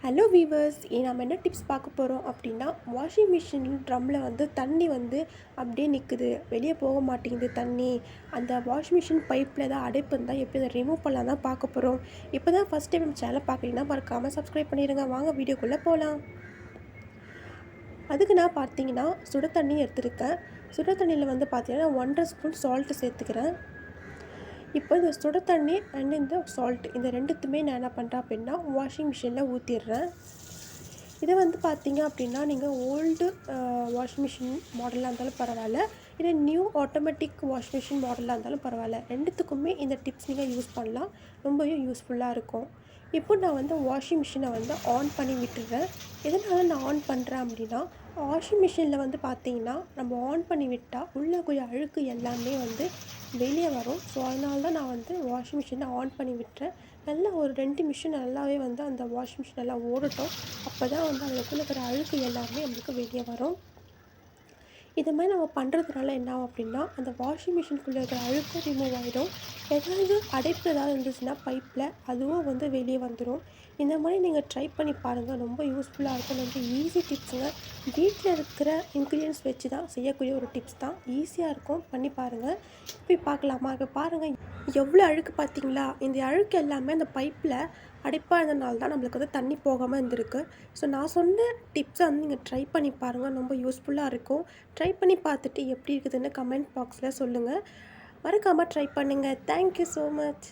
Hello viewers, நம்ம என்ன tips பார்க்க போகிறோம் அப்படின்னா, வாஷிங் மிஷின் ட்ரம்மில் வந்து தண்ணி வந்து அப்படியே நிற்குது, வெளியே போக மாட்டேங்குது தண்ணி. அந்த வாஷிங் மிஷின் பைப்பில் ஏதாவது அடைப்பு இருந்தால் எப்படி அதை ரிமூவ் பண்ணலாம் தான் பார்க்க போகிறோம். இப்போ தான் ஃபஸ்ட் டைம் நம்ம சேனலை பார்க்குறீங்கன்னா மறக்காமல் சப்ஸ்கிரைப் பண்ணிடுங்க. வாங்க வீடியோக்குள்ளே போகலாம். அதுக்கு நான் பார்த்தீங்கன்னா சுட தண்ணி எடுத்துருக்கேன். சுட தண்ணியில் வந்து பார்த்தீங்கன்னா 1.5 ஸ்பூன் சால்ட்டு சேர்த்துக்கிறேன். இப்போ இந்த சுட தண்ணி அண்ட் இந்த சால்ட் இந்த ரெண்டுத்துமே நான் என்ன பண்ணுறேன் அப்படின்னா வாஷிங் மிஷினில் ஊற்றிடுறேன். இதை வந்து பார்த்தீங்க அப்படின்னா நீங்கள் ஓல்டு வாஷிங் மிஷின் மாடலாக இருந்தாலும் பரவாயில்ல, இல்லை நியூ ஆட்டோமேட்டிக் வாஷிங் மிஷின் மாடலாக இருந்தாலும் பரவாயில்ல, ரெண்டுத்துக்குமே இந்த டிப்ஸ் நீங்கள் யூஸ் பண்ணலாம். ரொம்பவே யூஸ்ஃபுல்லாக இருக்கும். இப்போ நான் வந்து வாஷிங் மிஷினை வந்து ஆன் பண்ணி விட்டுடுறேன். எதனால் நான் ஆன் பண்ணுறேன் அப்படின்னா, வாஷிங் மிஷினில் வந்து பார்த்திங்கன்னா நம்ம ஆன் பண்ணி விட்டால் உள்ளக்கூடிய அழுக்கு எல்லாமே வந்து வெளியே வரும். ஸோ அதனால தான் நான் வந்து வாஷிங் மிஷினை ஆன் பண்ணி விட்டுறேன். நல்லா ஒரு 2 நிமிஷம் நல்லாவே வந்து அந்த வாஷிங் மிஷின் நல்லா ஓடட்டும். அப்போ தான் வந்து அதுக்குள்ளே இருக்கிற அழுக்கு எல்லாமே நம்மளுக்கு வெளியே வரும். இது மாதிரி நம்ம பண்ணுறதுனால என்ன ஆகும் அப்படின்னா, அந்த வாஷிங் மிஷினுக்குள்ளே இருக்கிற அழுக்கும் ரிமூவ் ஆகிடும். ஏதாவது அடைப்பு ஏதாவது இருந்துச்சுன்னா பைப்பில் அதுவும் வந்து வெளியே வந்துடும். இந்த மாதிரி நீங்கள் ட்ரை பண்ணி பாருங்கள். ரொம்ப யூஸ்ஃபுல்லாக இருக்கும். ரொம்ப ஈஸி டிப்ஸுங்க. வீட்டில் இருக்கிற இன்க்ரீடியன்ஸ் வச்சு தான் செய்யக்கூடிய ஒரு டிப்ஸ் தான். ஈஸியாக இருக்கும், பண்ணி பாருங்கள். போய் பார்க்கலாமா? இப்போ பாருங்கள் எவ்வளோ அழுக்கு பார்த்தீங்களா? இந்த அழுக்கு எல்லாமே அந்த பைப்பில் அடைப்பாக இருந்தனால தான் நம்மளுக்கு வந்து தண்ணி போகாமல் இருந்திருக்கு. ஸோ நான் சொன்ன டிப்ஸை வந்து நீங்கள் ட்ரை பண்ணி பாருங்கள். ரொம்ப யூஸ்ஃபுல்லாக இருக்கும். ட்ரை பண்ணி பார்த்துட்டு எப்படி இருக்குதுன்னு கமெண்ட் பாக்ஸில் சொல்லுங்கள். மறக்காமல் ட்ரை பண்ணுங்கள். Thank you so much.